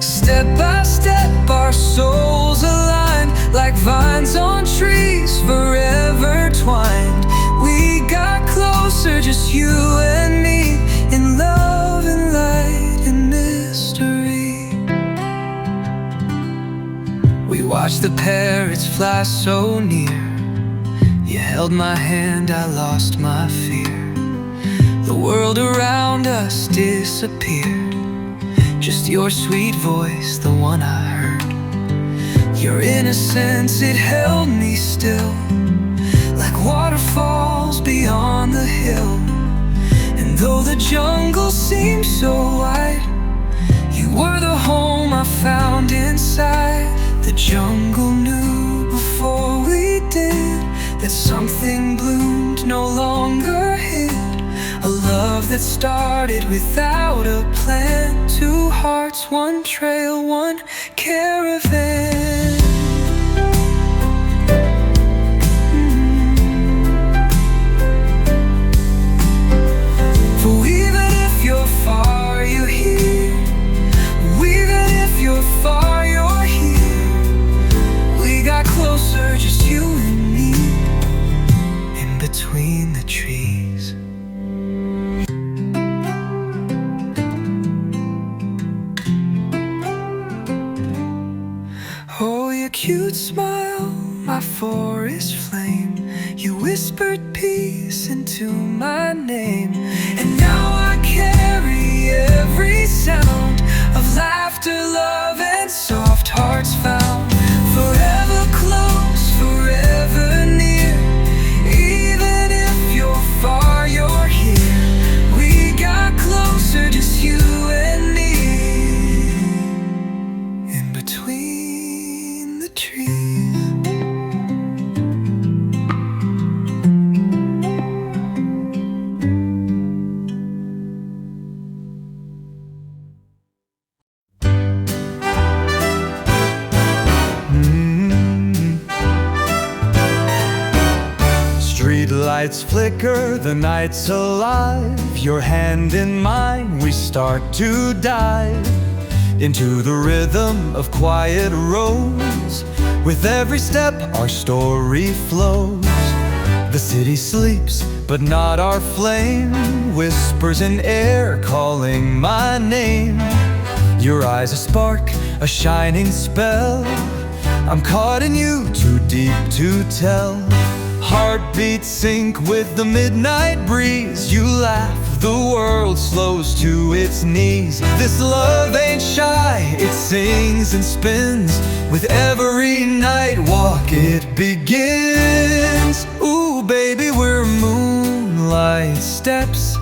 Step by step our souls aligned, like vines on trees forever intertwined. We got closer, just you and me, in love and light and mystery. We watched the parrots fly so near. You held my hand, I lost my fear. The world around us disappeared. Just your sweet voice, the one I heard. Your innocence, it held me still, like waterfalls beyond the hill. And though the jungle seemed so wide, you were the home I found inside. The jungle knew before we did that something bloomed, no longer hid. A love that started without a plan. Two hearts, one trail, one caravan. For even if you're far, you're here. Even if you're far, you're here. We got closer, just you and me, in between the trees. Oh, your cute smile, my forest flame. You whispered peace into my name. And now I carry every sound of laughter, love, and soft hearts found. Forever close, forever near. Even if you're far, you're here. We got closer, just you and me, in between the trees. Street lights flicker, the night's alive. Your hand in mine, we start to dive into the rhythm of quiet roads. With every step, our story flows. The city sleeps, but not our flame. Whispers in air, calling my name. Your eyes a spark, a shining spell. I'm caught in you, too deep to tell. Heartbeats sync with the midnight breeze. You laugh, the world slows to its knees. This love ain't shy, it sings and spins. With every night walk it begins. Ooh, baby, we're moonlight steps,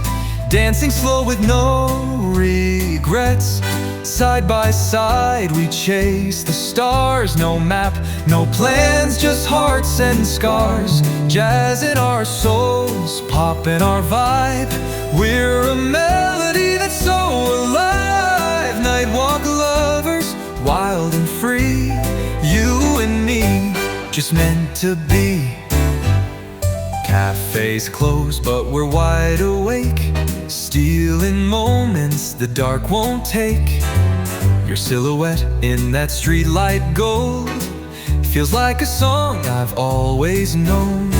dancing slow with no regrets. Side by side we chase the stars. No map, no plans, just hearts and scars. Jazz in our souls, pop in our vibe. We're a melody that's so alive. Nightwalk lovers, wild and free. You and me, just meant to be. Cafes close, but we're wide awake. Stealing moments the dark won't take. Your silhouette in that streetlight gold feels like a song I've always known.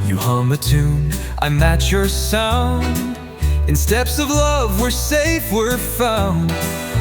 You hum a tune, I match your sound. In steps of love, we're safe, we're found.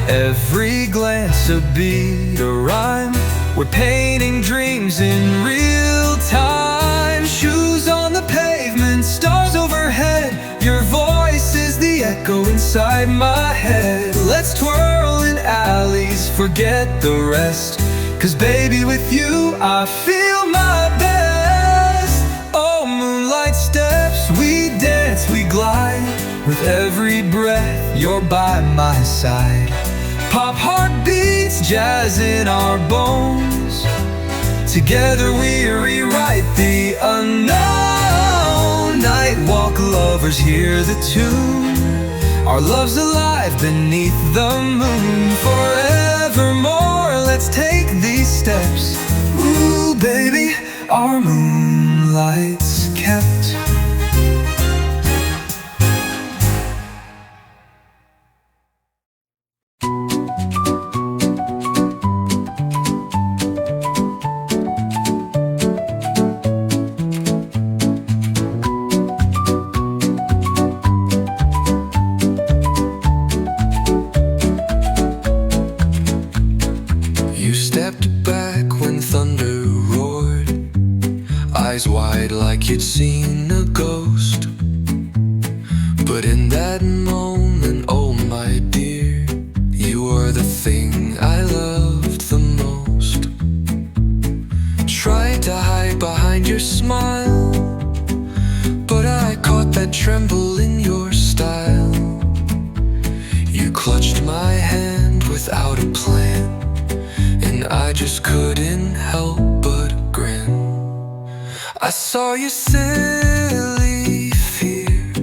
Every glance a beat, a rhyme. We're painting dreams in real time. Shoes on the pavement, stars overhead. Your voice is the echo inside my head. Let's twirl in alleys, forget the rest. 'Cause baby, with you I feel my best. Oh, moonlight steps, we dance, we glide. With every breath, you're by my side. Pop heartbeats, jazz in our bones. Together we rewrite the unknown. Nightwalk lovers, hear the tune. Our love's alive beneath the moon. Forevermore, let's take these steps. Ooh, baby, our moonlight's kept. eyes wide like you'd seen a ghost. But in that moment, oh my dear, you were the thing I loved the most. Tried to hide behind your smile, but I caught that tremble in your style. You clutched my hand without a plan, and I just couldn't help but grin. I saw your silly fear,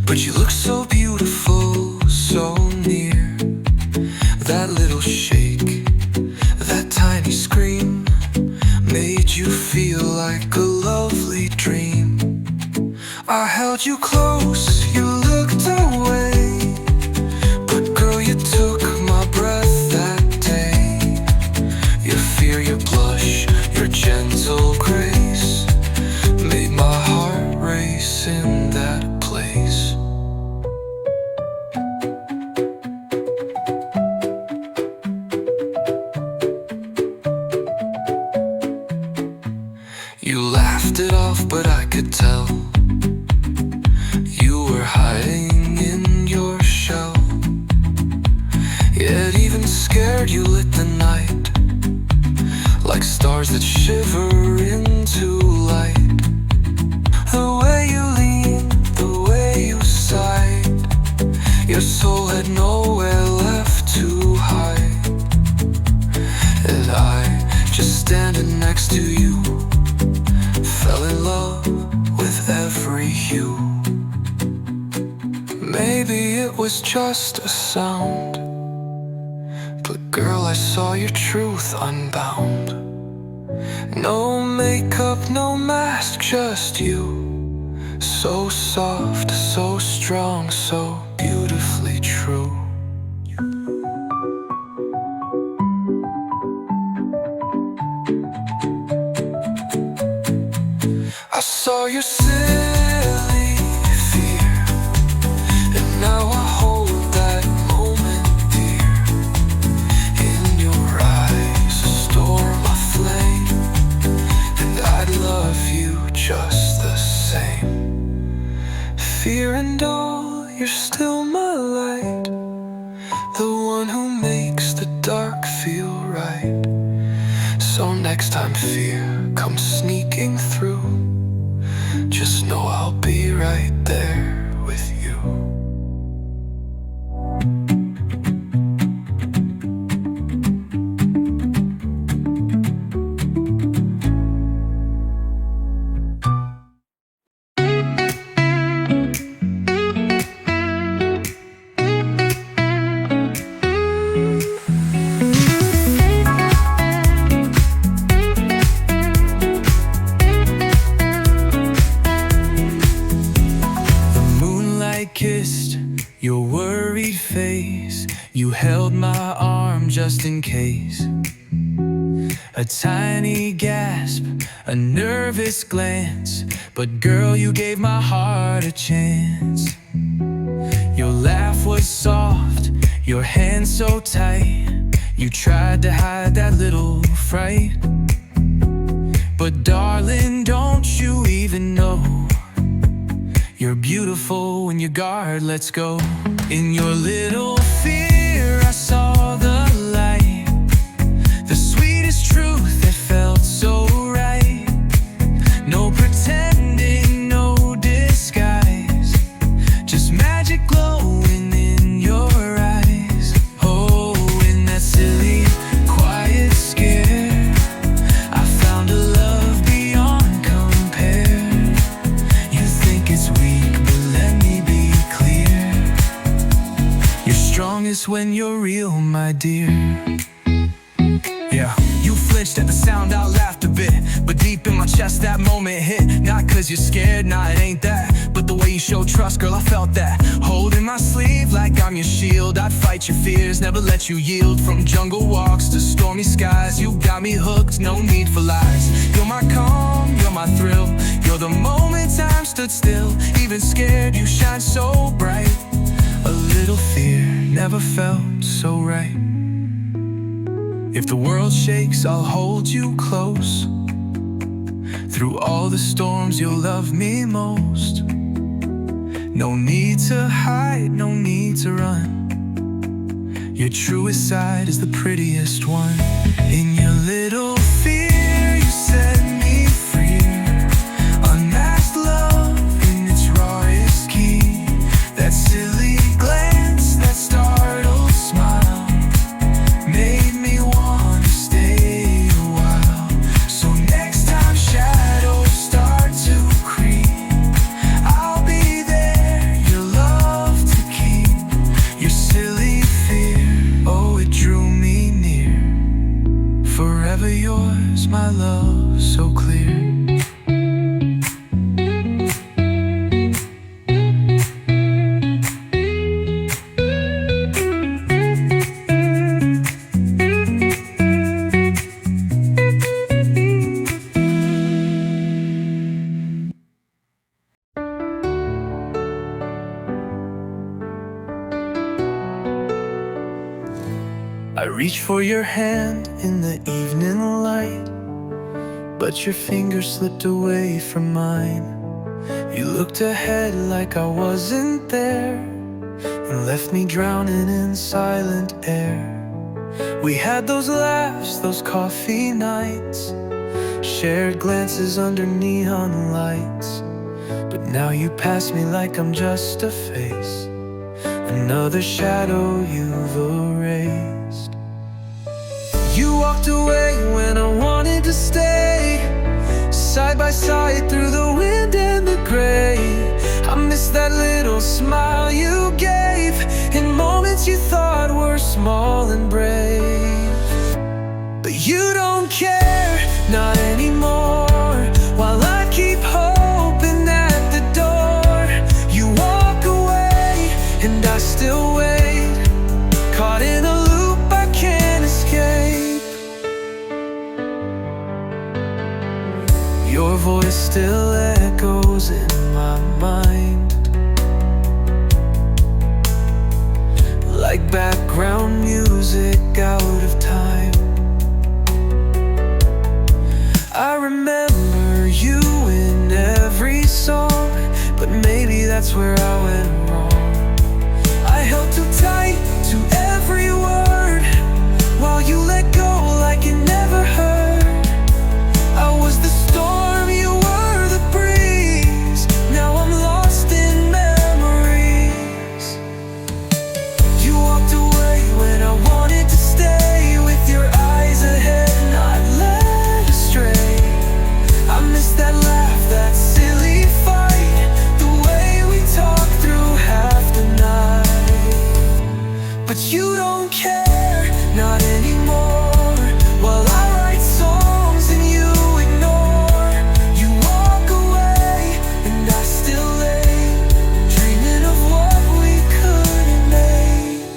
but you look so beautiful, so near. That little shake, that tiny scream, made you feel like a lovely dream. I held you close, you looked away, but girl, you took my breath that day. Your fear, your blush, your gentle grace made my heart race in that place. You laughed it off, but I could tell you were hiding in your shell. Yet even scared, you lit the night like stars that shiver into light. The way you leaned, the way you sighed, your soul had nowhere left to hide. And I, just standing next to you, fell in love with every hue. Maybe it was just a sound, but girl, I saw your truth unbound. No makeup, no mask, just you. So soft, so strong, so beautifully true. I saw your silly fear, and now I hold that moment dear. In your eyes, a storm, a flame, and I'd love you just the same. Fear and all, you're still my light, the one who makes the dark feel right. So next time fear comes sneaking through, just know I'll be right there with you. Kissed your worried face, you held my arm just in case. A tiny gasp, a nervous glance, but girl, you gave my heart a chance. Your laugh was soft, your hands so tight, you tried to hide that little fright. But darling, don't you even know you're beautiful when your guard lets go. In your little fear, I saw the light, the sweetest truth that felt so right. No pretending, no disguise, just magic glowing in your eyes. Oh, in that silly, quiet scare, I found a love beyond compare. You think it's weak, but let me be clear, you're strongest when you're real, my dear. Yeah, you flinched at the sound, I laughed a bit, but deep in my chest that moment hit. Not cause you're scared, nah, it ain't that, but the way you show trust, girl, I felt that. Holding my sleeve like I'm your shield, I'd fight your fears, never let you yield. From jungle walks to stormy skies, you got me hooked, no need for lies. You're my calm, you're my thrill, you're the moment time stood still. Even scared, you shine so bright. A little fear never felt so right. If the world shakes, I'll hold you close. Through all the storms, you'll love me most. No need to hide, no need to run. Your truest side is the prettiest one. In your little fear, you set me free. Unmasked love in its rawest key. That silly glance, that startled smile made me want to stay a while. So next time shadows start to creep, I'll be there, your love to keep. Your silly fear, oh, it drew me near. Forever yours, my love, so clear. I reach for your hand in the evening light, but your fingers slipped away from mine. You looked ahead like I wasn't there, and left me drowning in silent air. We had those laughs, those coffee nights, shared glances under neon lights. But now you pass me like I'm just a face, another shadow you've erased. You walked away when I wanted to stay, side by side through the wind and the gray. I miss that little smile you gave in moments you thought were small and brave. But you don't care, not anymore, while I keep hoping at the door. You walk away and I still wait, caught in a loop I can't escape. Your voice still echoes in my mind, like background music out of time. I remember you in every song, but maybe that's where I went wrong. I held too tight to every word, while you let go like it never hurt. I was the storm, you were the breeze. Now I'm lost in memories. You walked away when I wanted to stay, with your eyes ahead, not led astray. I miss that laugh, that silly fight, the way we talked through half the night. But you don't care, not anymore, while I write songs and you ignore. You walk away and I still lay, dreaming of what we couldn't make.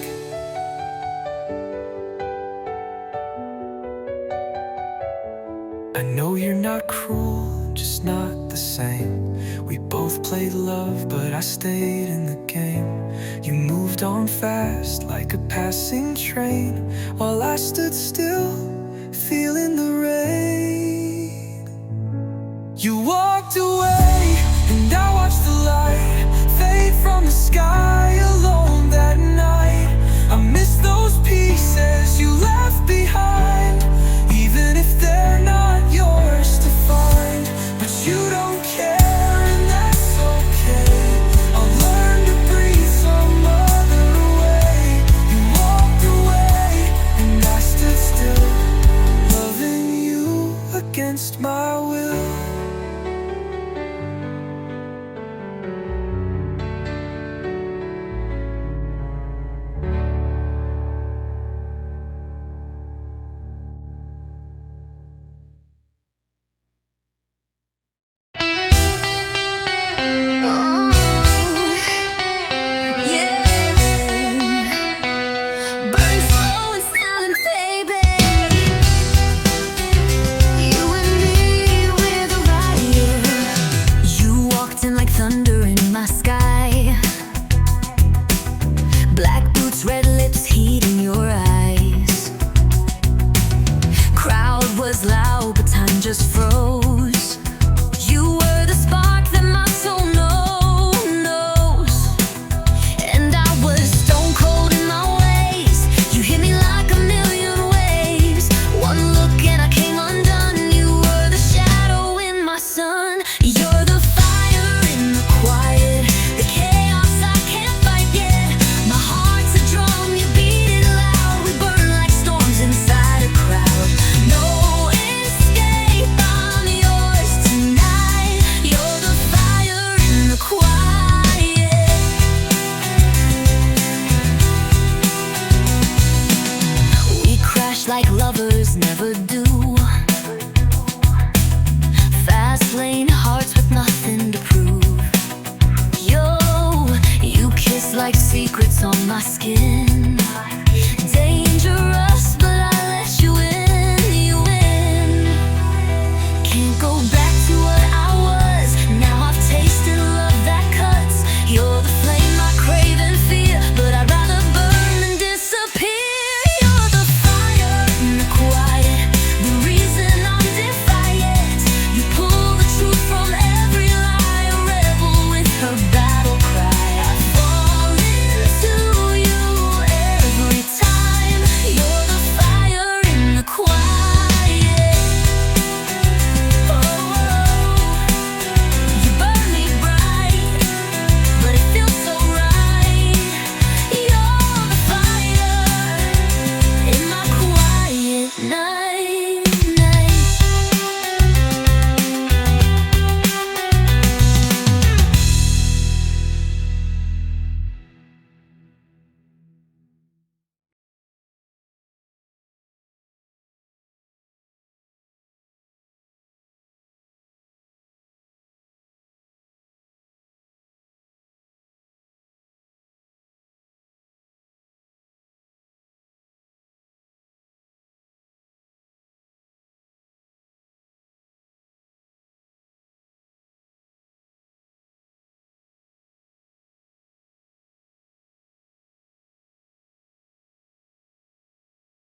I know you're not cruel, just not the same. We both played love, but I stayed in the game. You moved on fast like a passing train, while I stood still, feeling the rain. You walked away and I watched the light fade from the sky alone that night. I miss those pieces you left behind, even if they're not yours to find. But you don't care, and that's okay. I'll learn to breathe some other way. You walked away and I stood still, loving you against my will. go back.